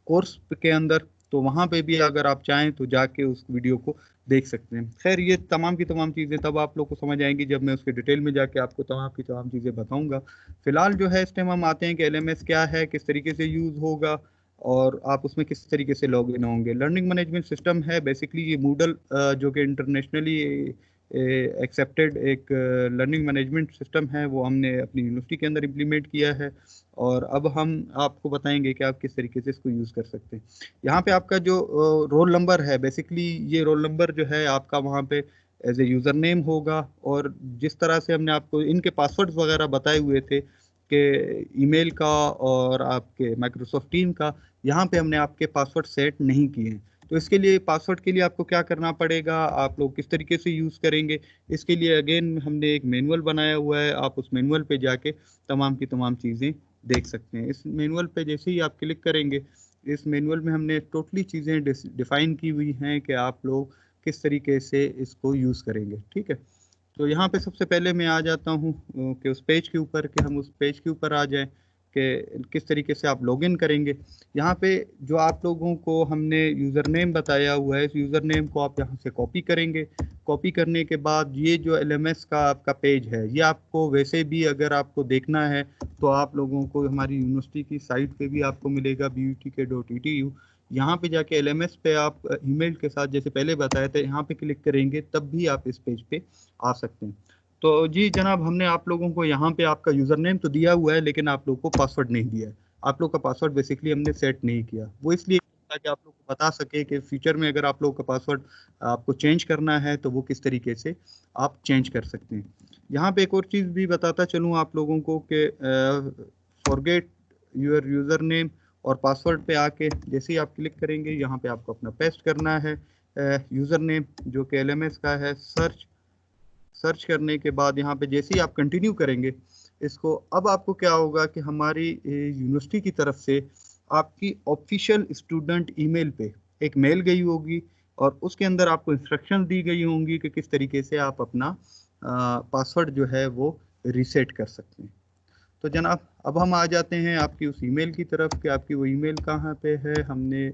कोर्स के अंदर। तो वहाँ पे भी अगर आप चाहें तो जाके उस वीडियो को देख सकते हैं। खैर ये तमाम की तमाम चीज़ें तब आप लोग को समझ आएंगी जब मैं उसके डिटेल में जाके आपको तमाम की तमाम चीज़ें बताऊंगा। फिलहाल जो है इस टाइम हम आते हैं कि LMS क्या है, किस तरीके से यूज़ होगा और आप उसमें किस तरीके से लॉग इन होंगे। लर्निंग मैनेजमेंट सिस्टम है बेसिकली ये मूडल जो कि इंटरनेशनली एक्सेप्टेड एक लर्निंग मैनेजमेंट सिस्टम है, वो हमने अपनी यूनिवर्सिटी के अंदर इम्प्लीमेंट किया है और अब हम आपको बताएंगे कि आप किस तरीके से इसको यूज़ कर सकते हैं। यहाँ पे आपका जो रोल नंबर है, बेसिकली ये रोल नंबर जो है आपका वहाँ पे एज ए यूज़र नेम होगा और जिस तरह से हमने आपको इनके पासवर्ड्स वगैरह बताए हुए थे कि ईमेल का और आपके माइक्रोसॉफ्ट टीम का, यहाँ पे हमने आपके पासवर्ड सेट नहीं किए हैं। तो इसके लिए पासवर्ड के लिए आपको क्या करना पड़ेगा, आप लोग किस तरीके से यूज़ करेंगे, इसके लिए अगेन हमने एक मैनुअल बनाया हुआ है। आप उस मैनुअल पे जाके तमाम की तमाम चीज़ें देख सकते हैं। इस मैनुअल पे जैसे ही आप क्लिक करेंगे, इस मैनुअल में हमने टोटली चीज़ें डिफाइन की हुई हैं कि आप लोग किस तरीके से इसको यूज़ करेंगे। ठीक है, तो यहाँ पे सबसे पहले मैं आ जाता हूँ कि उस पेज के ऊपर, कि हम उस पेज के ऊपर आ जाएं कि किस तरीके से आप लॉगिन करेंगे। यहाँ पे जो आप लोगों को हमने यूज़र नेम बताया हुआ है, इस यूज़र नेम को आप यहाँ से कॉपी करेंगे। कॉपी करने के बाद ये जो LMS का आपका पेज है, ये आपको वैसे भी अगर आपको देखना है तो आप लोगों को हमारी यूनिवर्सिटी की साइट पे भी आपको मिलेगा BUTK.edu। यहाँ पे जाके LMS पे आप ईमेल के साथ जैसे पहले बताया था, यहाँ पे क्लिक करेंगे तब भी आप इस पेज पे आ सकते हैं। तो जी जनाब, हमने आप लोगों को यहाँ पे आपका यूज़र नेम तो दिया हुआ है लेकिन आप लोगों को पासवर्ड नहीं दिया है। आप लोग का पासवर्ड बेसिकली हमने सेट नहीं किया, वो इसलिए ताकि आप लोग को बता सके कि फ्यूचर में अगर आप लोगों का पासवर्ड आपको चेंज करना है तो वो किस तरीके से आप चेंज कर सकते हैं। यहाँ पे एक और चीज़ भी बताता चलूँ आप लोगों को कि फॉरगेट यूर यूज़र नेम और पासवर्ड पे आके जैसे ही आप क्लिक करेंगे, यहाँ पे आपको अपना पेस्ट करना है यूज़र नेम जो कि LMS का है। सर्च करने के बाद यहाँ पे जैसे ही आप कंटिन्यू करेंगे इसको, अब आपको क्या होगा कि हमारी यूनिवर्सिटी की तरफ से आपकी ऑफिशियल स्टूडेंट ईमेल पे एक मेल गई होगी और उसके अंदर आपको इंस्ट्रक्शन दी गई होंगी कि किस तरीके से आप अपना पासवर्ड जो है वो रीसेट कर सकते हैं। तो जनाब अब हम आ जाते हैं आपकी उस ईमेल की तरफ कि आपकी वो ईमेल कहाँ पे है, हमने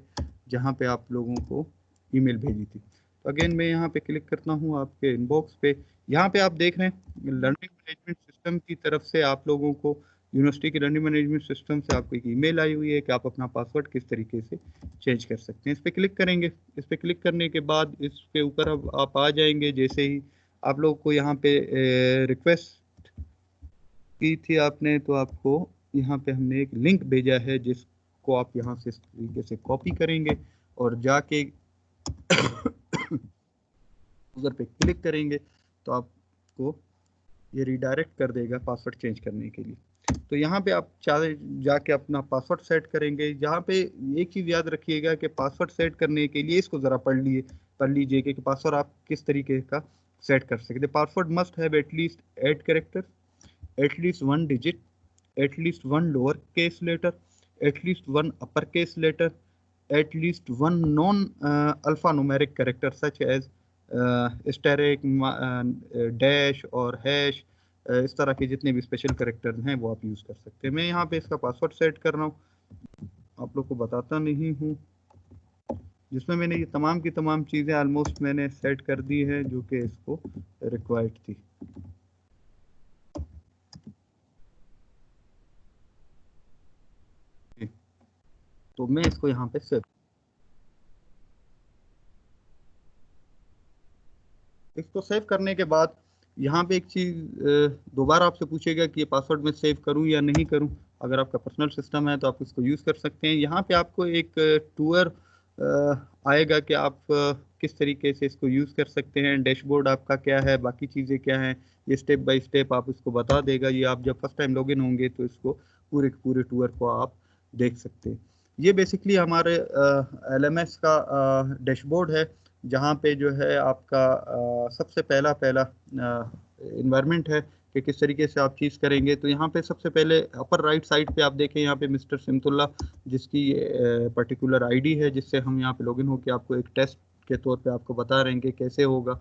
जहाँ पे आप लोगों को ईमेल भेजी थी। तो अगेन मैं यहाँ पे क्लिक करता हूँ आपके इनबॉक्स पे। यहाँ पे आप देख रहे हैं लर्निंग मैनेजमेंट सिस्टम की तरफ से आप लोगों को, यूनिवर्सिटी की लर्निंग मैनेजमेंट सिस्टम से आपको एक ईमेल आई हुई है कि आप अपना पासवर्ड किस तरीके से चेंज कर सकते हैं। इस पर क्लिक करेंगे। इस पर क्लिक करने के बाद इसके ऊपर अब आप आ जाएंगे। जैसे ही आप लोग को यहाँ पे रिक्वेस्ट की थी आपने, तो आपको यहाँ पे हमने एक लिंक भेजा है जिसको आप यहाँ से इस तरीके से कॉपी करेंगे और जाके उधर पे क्लिक करेंगे तो आपको ये रिडायरेक्ट कर देगा पासवर्ड चेंज करने के लिए। तो यहाँ पे आप चाहे जाके अपना पासवर्ड सेट करेंगे। यहाँ पे एक चीज़ याद रखिएगा कि पासवर्ड सेट करने के लिए इसको ज़रा पढ़ लीजिए कि पासवर्ड आप किस तरीके का सेट कर सकते हैं। Password must have at least 8 character, at least 1 digit, at least 1 lower case letter, at least 1 upper case letter, at least 1 non alpha numeric character such as asterisk, dash और हैश। इस तरह के जितने भी स्पेशल कैरेक्टर्स हैं वो आप यूज़ कर सकते हैं। मैं यहाँ पे इसका पासवर्ड सेट कर रहा हूँ, आप लोग को बताता नहीं हूँ, जिसमें मैंने ये तमाम की तमाम चीज़ें ऑलमोस्ट मैंने सेट कर दी हैं जो कि इसको रिक्वायर्ड थी। तो मैं इसको यहाँ पे सेव, इसको सेव करने के बाद यहाँ पे एक चीज़ दोबारा आपसे पूछेगा कि ये पासवर्ड मैं सेव करूँ या नहीं करूँ। अगर आपका पर्सनल सिस्टम है तो आप इसको यूज़ कर सकते हैं। यहाँ पे आपको एक टूर आएगा कि आप किस तरीके से इसको यूज़ कर सकते हैं, डैशबोर्ड आपका क्या है, बाकी चीज़ें क्या हैं, ये स्टेप बाय स्टेप आप इसको बता देगा। ये आप जब फर्स्ट टाइम लॉगिन होंगे तो इसको पूरे पूरे टूर को आप देख सकते हैं। ये बेसिकली हमारे LMS का डैशबोर्ड है, जहाँ पे जो है आपका सबसे पहला इन्वायरमेंट है कि किस तरीके से आप चीज़ करेंगे। तो यहाँ पे सबसे पहले अपर राइट साइड पे आप देखें, यहाँ पे मिस्टर सिमतुल्ला जिसकी पर्टिकुलर आईडी है, जिससे हम यहाँ पे लॉगिन होकर आपको एक टेस्ट के तौर पे आपको बता रहे हैं कि कैसे होगा।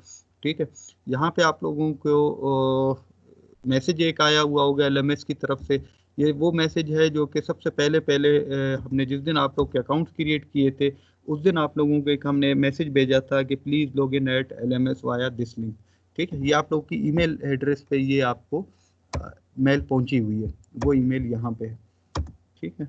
ठीक है, यहाँ पे आप लोगों को मैसेज एक आया हुआ होगा LMS की तरफ से। ये वो मैसेज है जो कि सबसे पहले हमने जिस दिन आप लोग के अकाउंट क्रिएट किए थे उस दिन आप लोगों को एक हमने मैसेज भेजा था कि please log in at LMS via this link. ठीक है, ये आप लोग की ईमेल एड्रेस पे ये आपको मेल पहुंची हुई है, वो ईमेल यहाँ पे है। ठीक है,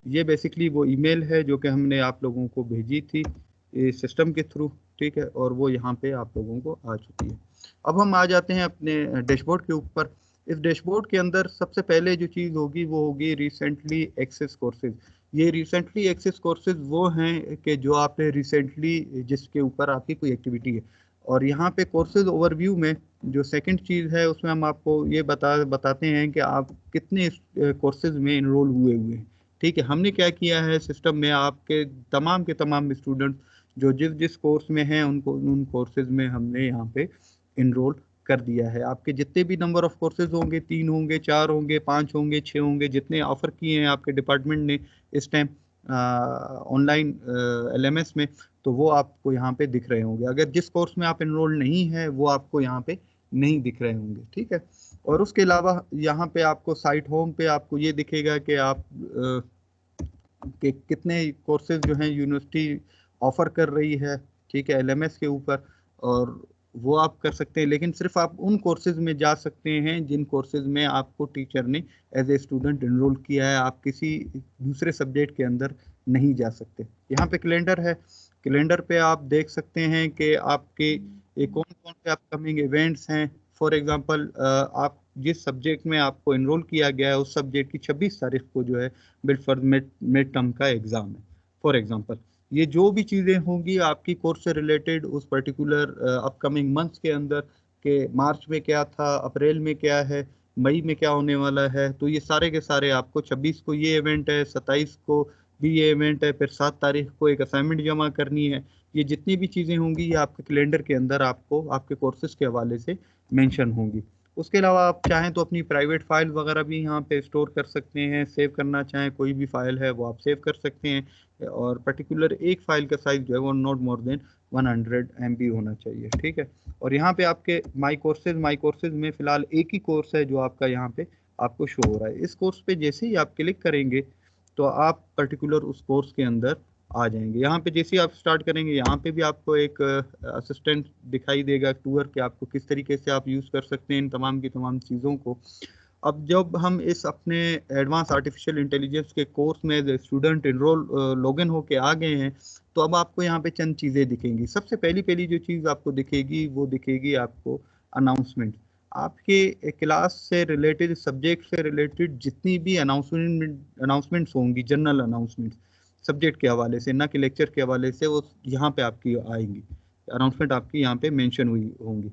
ये बेसिकली वो ईमेल है जो कि हमने आप लोगों को भेजी थी इस सिस्टम के थ्रू। ठीक है, और वो यहाँ पे आप लोगों को आ चुकी है। अब हम आ जाते हैं अपने डैशबोर्ड के ऊपर। इस डैशबोर्ड के अंदर सबसे पहले जो चीज़ होगी वो होगी रिसेंटली एक्सेस कोर्सेज। ये रिसेंटली एक्सेस कोर्सेज वो हैं कि जो आपने रिसेंटली जिसके ऊपर आपकी कोई एक्टिविटी है। और यहाँ पे कोर्सेज ओवरव्यू में जो सेकंड चीज़ है उसमें हम आपको ये बताते हैं कि आप कितने कोर्सेज में इनरोल हुए हैं। ठीक है, हमने क्या किया है सिस्टम में, आपके तमाम के तमाम स्टूडेंट जो जिस जिस कोर्स में हैं उनको उन कोर्सेज में हमने यहाँ पे इनरोल कर दिया है। आपके जितने भी नंबर ऑफ कोर्सेज होंगे, 3 होंगे, 4 होंगे, 5 होंगे, 6 होंगे, जितने ऑफर किए हैं आपके डिपार्टमेंट ने इस टाइम ऑनलाइन LMS में, तो वो आपको यहाँ पे दिख रहे होंगे। अगर जिस कोर्स में आप इनरोल नहीं है वो आपको यहाँ पे नहीं दिख रहे होंगे। ठीक है, और उसके अलावा यहाँ पे आपको साइट होम पे आपको ये दिखेगा कि आप कि कितने कोर्सेज जो हैं यूनिवर्सिटी ऑफर कर रही है। ठीक है, LMS के ऊपर, और वो आप कर सकते हैं, लेकिन सिर्फ आप उन कोर्सेज में जा सकते हैं जिन कोर्सेज में आपको टीचर ने एज ए स्टूडेंट इनरोल किया है। आप किसी दूसरे सब्जेक्ट के अंदर नहीं जा सकते। यहाँ पे कैलेंडर है, कैलेंडर पे आप देख सकते हैं कि आपके कौन कौन से अपकमिंग इवेंट्स हैं। फॉर एग्जांपल आप जिस सब्जेक्ट में आपको इनरोल किया गया है उस सब्जेक्ट की 26 तारीख को जो है बिल्ड फॉर मिड टर्म का एग्ज़ाम है। फॉर एग्जांपल ये जो भी चीज़ें होंगी आपकी कोर्स से रिलेटेड उस पर्टिकुलर अपकमिंग मंथ्स के अंदर, के मार्च में क्या था, अप्रैल में क्या है, मई में क्या होने वाला है, तो ये सारे के सारे आपको 26 को ये इवेंट है, 27 को भी ये इवेंट है, फिर 7 तारीख को एक असाइनमेंट जमा करनी है। ये जितनी भी चीज़ें होंगी ये आपके कैलेंडर के अंदर आपको आपके कोर्सेज के हवाले से मेंशन होंगी। उसके अलावा आप चाहें तो अपनी प्राइवेट फाइल वगैरह भी यहाँ पे स्टोर कर सकते हैं। सेव करना चाहें कोई भी फाइल है वो आप सेव कर सकते हैं, और पर्टिकुलर एक फाइल का साइज जो है वो नॉट मोर देन 100 MB होना चाहिए। ठीक है, और यहाँ पे आपके माई कोर्सेज में फ़िलहाल एक ही कोर्स है जो आपका यहाँ पे आपको शो हो रहा है। इस कोर्स पे जैसे ही आप क्लिक करेंगे तो आप पर्टिकुलर उस कोर्स के अंदर आ जाएंगे। यहाँ पे जैसे आप स्टार्ट करेंगे यहाँ पे भी आपको एक असिस्टेंट दिखाई देगा टूर के, आपको किस तरीके से आप यूज़ कर सकते हैं इन तमाम की तमाम चीज़ों को। अब जब हम इस अपने एडवांस आर्टिफिशियल इंटेलिजेंस के कोर्स में एज स्टूडेंट इनरोल लॉगिन होके आ गए हैं, तो अब आपको यहाँ पे चंद चीज़ें दिखेंगी। सबसे पहली जो चीज़ आपको दिखेगी वो दिखेगी आपको अनाउंसमेंट। आपके क्लास से रिलेटेड, सब्जेक्ट से रिलेटेड जितनी भी अनाउंसमेंट्स होंगी, जनरल अनाउंसमेंट्स सब्जेक्ट के हवाले से, ना कि लेक्चर के हवाले से, वो यहाँ पे आपकी आएंगी, अनाउंसमेंट आपकी यहाँ पे मेंशन हुई होंगी।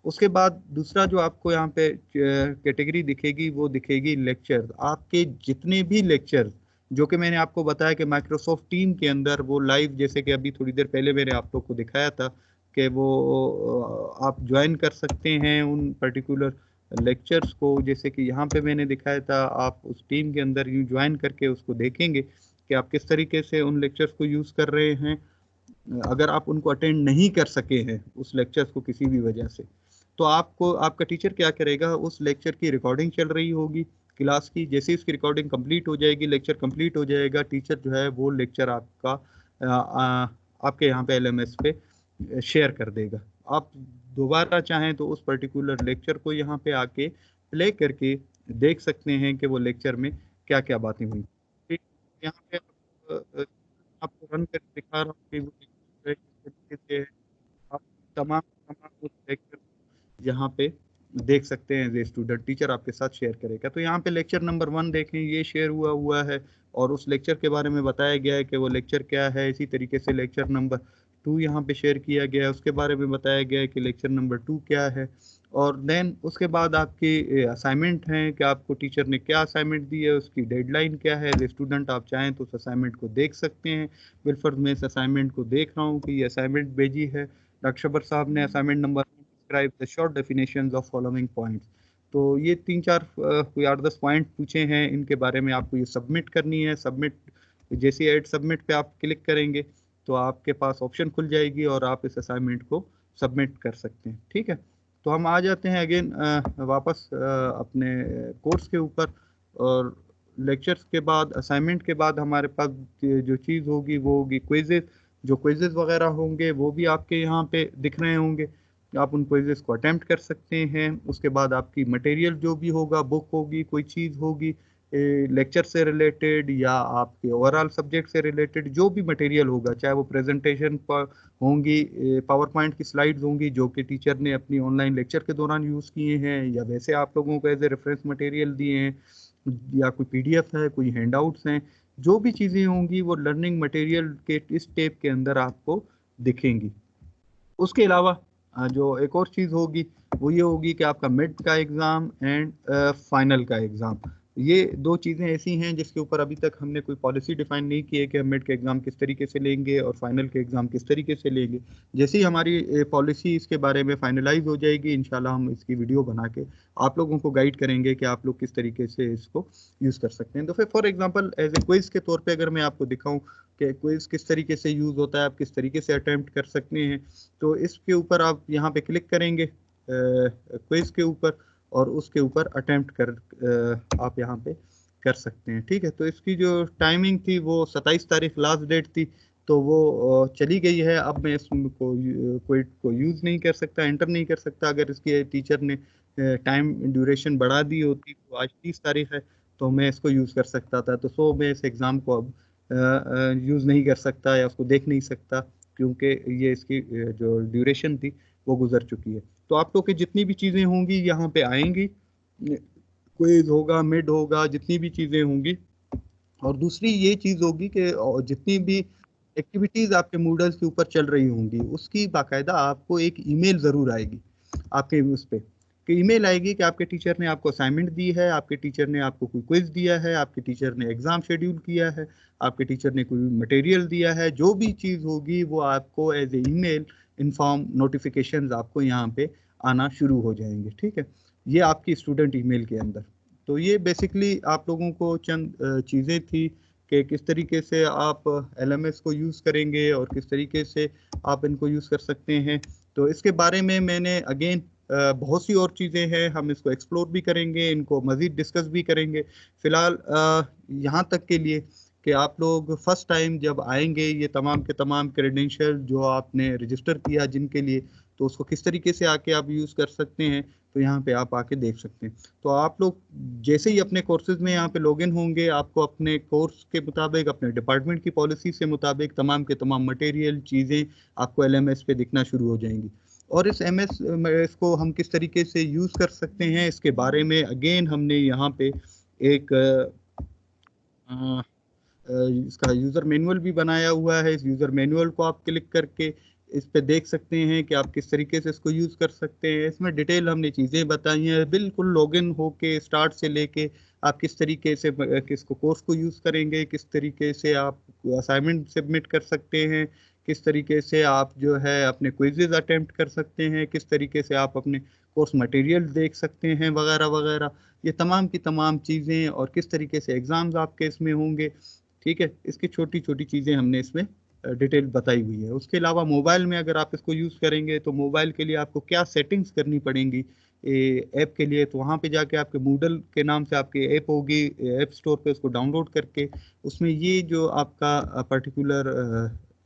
उसके बाद दूसरा जो आपको यहाँ पे कैटेगरी दिखेगी, वो दिखेगी लेक्चर। आपके जितने भी लेक्चर जो कि मैंने आपको बताया कि माइक्रोसॉफ्ट टीम के अंदर वो लाइव, जैसे कि अभी थोड़ी देर पहले मैंने आप लोग को दिखाया था कि वो आप ज्वाइन कर सकते हैं उन पर्टिकुलर लेक्चर्स को। जैसे कि यहाँ पे मैंने दिखाया था, आप उस टीम के अंदर यूँ ज्वाइन करके उसको देखेंगे कि आप किस तरीके से उन लेक्चर्स को यूज़ कर रहे हैं। अगर आप उनको अटेंड नहीं कर सके हैं उस लेक्चर्स को किसी भी वजह से, तो आपको आपका टीचर क्या करेगा, उस लेक्चर की रिकॉर्डिंग चल रही होगी क्लास की, जैसे इसकी रिकॉर्डिंग कंप्लीट हो जाएगी, लेक्चर कंप्लीट हो जाएगा, टीचर जो है वो लेक्चर आपका आपके यहाँ पे LMS पे शेयर कर देगा। आप दोबारा चाहें तो उस पर्टिकुलर लेक्चर को यहाँ पे आके प्ले करके देख सकते हैं कि वो लेक्चर में क्या क्या बातें हुई। ठीक, यहाँ पे आपको रन करके दिखा रहा हूँ कि वो लेक्चर किस तरीके से है। आप तमाम तमाम उस लेक्चर यहाँ पे देख सकते हैं, एज स्टूडेंट टीचर आपके साथ शेयर करेगा। तो यहाँ पे लेक्चर नंबर 1 देखें, ये शेयर हुआ है और उस लेक्चर के बारे में बताया गया है कि वो लेक्चर क्या है। इसी तरीके से लेक्चर नंबर 2 यहाँ पे शेयर किया गया है, उसके बारे में बताया गया है कि लेक्चर नंबर 2 क्या है। और देन उसके बाद आपकी असाइनमेंट हैं कि आपको टीचर ने क्या असाइनमेंट दी है, उसकी डेडलाइन क्या है। एज स्टूडेंट आप चाहें तो उस असाइनमेंट को देख सकते हैं। बिलफर्ज मैं इस असाइनमेंट को देख रहा हूँ कि ये असाइनमेंट भेजी है डॉक्टर शबर साहब ने। Assignment number describe the short definitions of following points। तो ये 3-4 कोई 8-10 पॉइंट पूछे हैं, इनके बारे में आपको ये सबमिट करनी है। सबमिट, जैसे ऐड सबमिट पे आप क्लिक करेंगे तो आपके पास ऑप्शन खुल जाएगी और आप इस असाइनमेंट को सबमिट कर सकते हैं। ठीक है, तो हम आ जाते हैं अगेन वापस अपने कोर्स के ऊपर। और लेक्चर्स के बाद, असाइनमेंट के बाद हमारे पास जो चीज़ होगी वो होगी क्विजेज। जो क्विजेज वगैरह होंगे वो भी आपके यहाँ पे दिख रहे होंगे, आप उन क्विजेस को अटेम्प्ट कर सकते हैं। उसके बाद आपकी मटेरियल जो भी होगा, बुक होगी, कोई चीज़ होगी लेक्चर से रिलेटेड या आपके ओवरऑल सब्जेक्ट से रिलेटेड, जो भी मटेरियल होगा, चाहे वो प्रेजेंटेशन पर होंगी, पावर पॉइंट की स्लाइड्स होंगी जो कि टीचर ने अपनी ऑनलाइन लेक्चर के दौरान यूज़ किए हैं, या वैसे आप लोगों को एज ए रेफरेंस मटेरियल दिए हैं, या कोई PDF है, कोई हैंडआउट्स हैं, जो भी चीज़ें होंगी वो लर्निंग मटेरियल के इस टेप के अंदर आपको दिखेंगी। उसके अलावा जो एक और चीज़ होगी वो ये होगी कि आपका मिड का एग्ज़ाम एंड फाइनल का एग्ज़ाम, ये दो चीज़ें ऐसी हैं जिसके ऊपर अभी तक हमने कोई पॉलिसी डिफाइन नहीं की है कि हम मिड के एग्ज़ाम किस तरीके से लेंगे और फाइनल के एग्ज़ाम किस तरीके से लेंगे। जैसे ही हमारी पॉलिसी इसके बारे में फाइनलाइज हो जाएगी, इंशाल्लाह हम इसकी वीडियो बना के आप लोगों को गाइड करेंगे कि आप लोग किस तरीके से इसको यूज़ कर सकते हैं। तो फिर for example as a quiz के तौर पर अगर मैं आपको दिखाऊँ कि क्विज़ किस तरीके से यूज़ होता है, आप किस तरीके से अटैम्प्ट कर सकते हैं, तो इसके ऊपर आप यहाँ पे क्लिक करेंगे क्विज़ के ऊपर और उसके ऊपर अटेम्प्ट कर आप यहाँ पे कर सकते हैं। ठीक है, तो इसकी जो टाइमिंग थी वो 27 तारीख लास्ट डेट थी, तो वो चली गई है। अब मैं इसको कोई यूज़ नहीं कर सकता, एंटर नहीं कर सकता। अगर इसके टीचर ने टाइम ड्यूरेशन बढ़ा दी होती तो आज 30 तारीख है तो मैं इसको यूज़ कर सकता था। तो सो मैं इस एग्ज़ाम को अब यूज़ नहीं कर सकता या उसको देख नहीं सकता, क्योंकि ये इसकी जो ड्यूरेशन थी वो गुजर चुकी है। तो आप लोग की जितनी भी चीज़ें होंगी यहाँ पे आएंगी, क्विज होगा, मिड होगा, जितनी भी चीज़ें होंगी। और दूसरी ये चीज़ होगी कि जितनी भी एक्टिविटीज़ आपके मूडल्स के ऊपर चल रही होंगी उसकी बाकायदा आपको एक ईमेल ज़रूर आएगी आपके उस पर, कि ईमेल आएगी कि आपके टीचर ने आपको असाइनमेंट दी है, आपके टीचर ने आपको कोई क्विज दिया है, आपके टीचर ने एग्ज़ाम शेड्यूल किया है, आपके टीचर ने कोई मटेरियल दिया है। जो भी चीज़ होगी वो आपको as a email inform notifications आपको यहाँ पे आना शुरू हो जाएंगे। ठीक है, ये आपकी स्टूडेंट ईमेल के अंदर। तो ये बेसिकली आप लोगों को चंद चीज़ें थी कि किस तरीके से आप LMS को यूज़ करेंगे और किस तरीके से आप इनको यूज़ कर सकते हैं। तो इसके बारे में मैंने अगेन बहुत सी और चीज़ें हैं, हम इसको एक्सप्लोर भी करेंगे, इनको मज़ीद डिस्कस भी करेंगे। फ़िलहाल यहाँ तक के लिए कि आप लोग फर्स्ट टाइम जब आएंगे, ये तमाम के तमाम क्रेडेंशियल जो आपने रजिस्टर किया जिनके लिए, तो उसको किस तरीके से आके आप यूज़ कर सकते हैं, तो यहाँ पे आप आके देख सकते हैं। तो आप लोग जैसे ही अपने कोर्सेज में यहाँ पे लॉगिन होंगे, आपको अपने कोर्स के मुताबिक, अपने डिपार्टमेंट की पॉलिसी से मुताबिक तमाम के तमाम मटेरियल चीज़ें आपको LMS पे दिखना शुरू हो जाएंगी। और इस MS इसको हम किस तरीके से यूज़ कर सकते हैं, इसके बारे में अगेन हमने यहाँ पे एक इसका यूज़र मैनुअल भी बनाया हुआ है। इस यूज़र मैनुअल को आप क्लिक करके इस पे देख सकते हैं कि आप किस तरीके से इसको यूज़ कर सकते हैं। इसमें डिटेल हमने चीज़ें बताई हैं, बिल्कुल लॉगिन होके स्टार्ट से लेके आप किस तरीके से किसको कोर्स को यूज़ करेंगे, किस तरीके से आप असाइनमेंट सबमिट कर सकते हैं, किस तरीके से आप जो है अपने क्विज़ेज़ अटेम्प्ट कर सकते हैं, किस तरीके से आप अपने कोर्स मटेरियल देख सकते हैं वगैरह वगैरह। ये तमाम की तमाम चीज़ें और किस तरीके से एग्ज़ाम्स आपके इसमें होंगे, ठीक है, इसकी छोटी छोटी चीज़ें हमने इसमें डिटेल बताई हुई है। उसके अलावा मोबाइल में अगर आप इसको यूज़ करेंगे तो मोबाइल के लिए आपको क्या सेटिंग्स करनी पड़ेंगी ऐप के लिए, तो वहाँ पे जाके आपके मूडल के नाम से आपकी ऐप होगी, ऐप स्टोर पे उसको डाउनलोड करके उसमें ये जो आपका पर्टिकुलर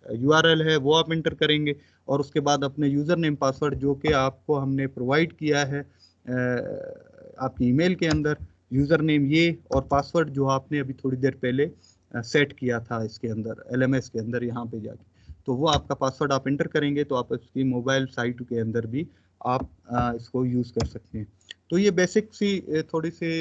URL है वो आप इंटर करेंगे और उसके बाद अपने यूज़र नेम पासवर्ड जो कि आपको हमने प्रोवाइड किया है आपकी ईमेल के अंदर, यूज़र नेम ये और पासवर्ड जो आपने अभी थोड़ी देर पहले सेट किया था इसके अंदर LMS के अंदर यहाँ पे जाके, तो वो आपका पासवर्ड आप इंटर करेंगे तो आप इसकी मोबाइल साइट के अंदर भी आप इसको यूज़ कर सकते हैं। तो ये बेसिक सी थोड़ी सी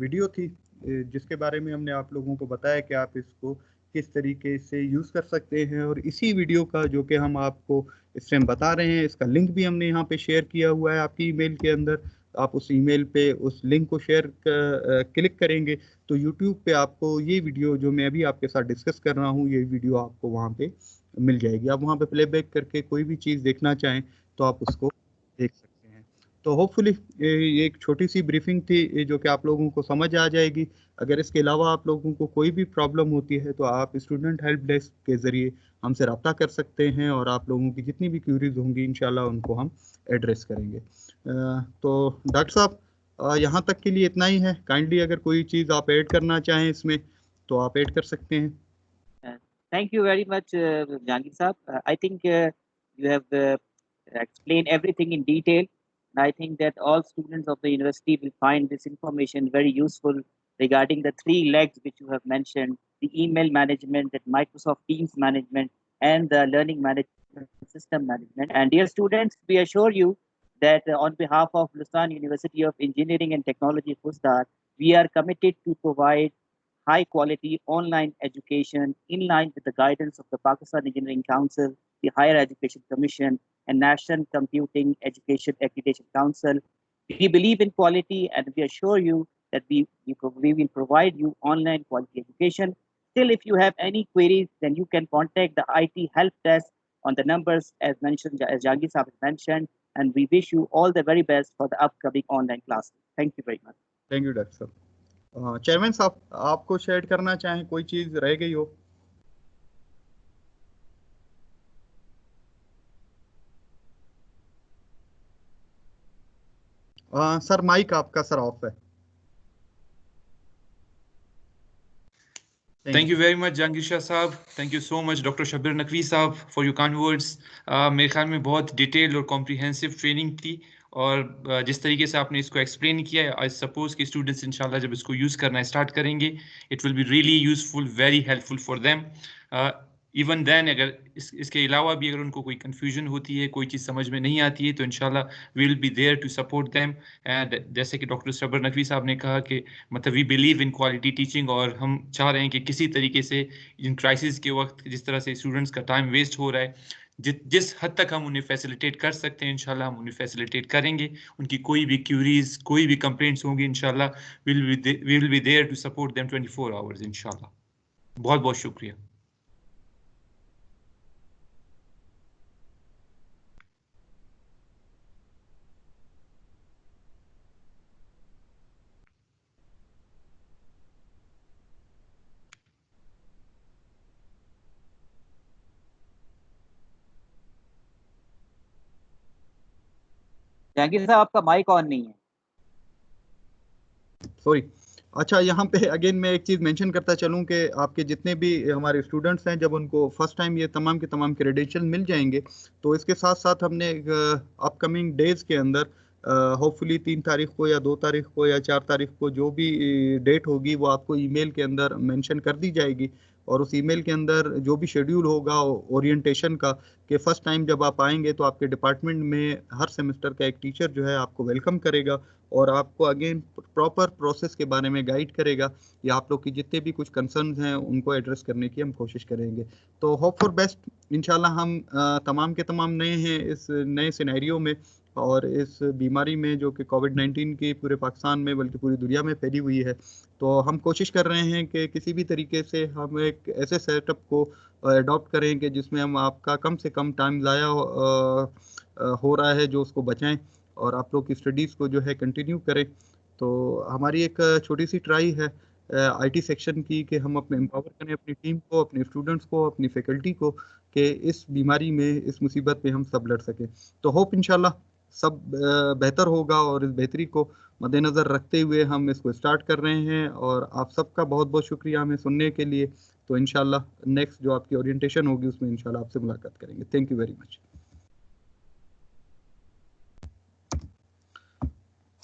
वीडियो थी जिसके बारे में हमने आप लोगों को बताया कि आप इसको किस तरीके से यूज़ कर सकते हैं, और इसी वीडियो का जो कि हम आपको इस टाइम बता रहे हैं इसका लिंक भी हमने यहाँ पे शेयर किया हुआ है आपकी ईमेल के अंदर। आप उस ईमेल पे उस लिंक को क्लिक करेंगे तो यूट्यूब पे आपको ये वीडियो जो मैं अभी आपके साथ डिस्कस कर रहा हूँ ये वीडियो आपको वहाँ पे मिल जाएगी। आप वहाँ पे प्लेबैक करके कोई भी चीज़ देखना चाहें तो आप उसको देख सकते हैं। तो होपफुली ये एक छोटी सी ब्रीफिंग थी जो कि आप लोगों को समझ आ जाएगी। अगर इसके अलावा आप लोगों को कोई भी प्रॉब्लम होती है तो आप स्टूडेंट हेल्प डेस्क के ज़रिए हमसे रब्ता कर सकते हैं और आप लोगों की जितनी भी क्यूरीज होंगी इंशाल्लाह उनको हम एड्रेस करेंगे। तो डॉक्टर साहब यहाँ तक के लिए इतना ही है। काइंडली अगर कोई चीज़ आप ऐड करना चाहें इसमें तो आप ऐड कर सकते हैं। Thank you very much, Jahangir Saab. I think you have explained everything in detail. And I think that all students of the university will find this information very useful regarding the three legs which you have mentioned, the email management, that Microsoft Teams management, and the learning management system management. And dear students, we assure you that on behalf of Lustan University of Engineering and Technology, FUSDAR, we are committed to provide high quality online education in line with the guidance of the Pakistan Engineering Council, the Higher Education Commission, and National Computing Education Accreditation Council. We believe in quality and we assure you that we will provide you online quality education. Still, if you have any queries, then you can contact the IT help desk on the numbers as mentioned, as Jahangir Saab has mentioned, and we wish you all the very best for the upcoming online classes. Thank you very much. Thank you doctor साहब। Chairman साहब आप कुछ add करना चाहें, कोई चीज़ रह गई हो? सर माइक आपका सर ऑफ है। Thank you very much Jahangir Shah साहब, thank you so much Dr. Shabir Naqvi साहब for your kind words। मेरे ख्याल में बहुत डिटेल और कॉम्प्रिहेंसिव ट्रेनिंग थी और जिस तरीके से आपने इसको एक्सप्लेन किया है आई सपोज कि स्टूडेंट्स इंशाल्लाह जब इसको यूज़ करना स्टार्ट करेंगे it will be really useful, very helpful for them. Even then अगर इसके अलावा भी अगर उनको कोई कन्फ्यूजन होती है, कोई चीज़ समझ में नहीं आती है तो इंशाल्लाह we will be there to support them. And जैसे कि डॉक्टर शबर नकवी साहब ने कहा कि मतलब we believe in quality teaching और हम चाह रहे हैं कि किसी तरीके से इन क्राइसिस के वक्त जिस तरह से स्टूडेंट्स का टाइम वेस्ट हो रहा है जिस हद तक हम उन्हें फैसिलिटेट कर सकते हैं इंशाल्लाह हम उन्हें फैसिलिटेट करेंगे। उनकी कोई भी क्यूरीज कोई भी कंप्लेंट्स होंगी इंशाल्लाह we will be there to support them 24 hours इंशाल्लाह। बहुत बहुत शुक्रिया। जहांगीर साहब आपका माइक ऑन नहीं है। सॉरी। अच्छा, यहाँ पे अगेन मैं एक चीज़ मेंशन करता चलूँ कि आपके जितने भी हमारे स्टूडेंट्स हैं जब उनको फर्स्ट टाइम ये तमाम के तमाम क्रेडेंशियल मिल जाएंगे तो इसके साथ साथ हमने अपकमिंग डेज के अंदर होपफुली 3 तारीख को या 2 तारीख को या 4 तारीख को जो भी डेट होगी वो आपको ईमेल के अंदर मेंशन कर दी जाएगी, और उस ईमेल के अंदर जो भी शेड्यूल होगा ओरिएंटेशन का, कि फर्स्ट टाइम जब आप आएंगे तो आपके डिपार्टमेंट में हर सेमेस्टर का एक टीचर जो है आपको वेलकम करेगा और आपको अगेन प्रॉपर प्रोसेस के बारे में गाइड करेगा, या आप लोग की जितने भी कुछ कंसर्न्स हैं उनको एड्रेस करने की हम कोशिश करेंगे। तो होप फॉर बेस्ट, इंशाल्लाह हम तमाम के तमाम नए हैं इस नए सिनेरियो में और इस बीमारी में जो कि कोविड-19 की पूरे पाकिस्तान में बल्कि पूरी दुनिया में फैली हुई है। तो हम कोशिश कर रहे हैं कि किसी भी तरीके से हम एक ऐसे सेटअप को अडॉप्ट करें कि जिसमें हम आपका कम से कम टाइम ज़ाया हो रहा है जो उसको बचाएं और आप लोग की स्टडीज़ को जो है कंटिन्यू करें। तो हमारी एक छोटी सी ट्राई है आईटी सेक्शन की कि हम अपने एम्पावर करें अपनी टीम को, अपने स्टूडेंट्स को, अपनी फैकल्टी को, कि इस बीमारी में, इस मुसीबत में हम सब लड़ सकें। तो होप इंशाल्लाह सब बेहतर होगा और इस बेहतरी को मद्देनज़र रखते हुए हम इसको स्टार्ट कर रहे हैं, और आप सबका बहुत बहुत शुक्रिया हमें सुनने के लिए। तो इंशाल्लाह नेक्स्ट जो आपकी ओरिएंटेशन होगी उसमें इंशाल्लाह आपसे मुलाकात करेंगे। Thank you very much.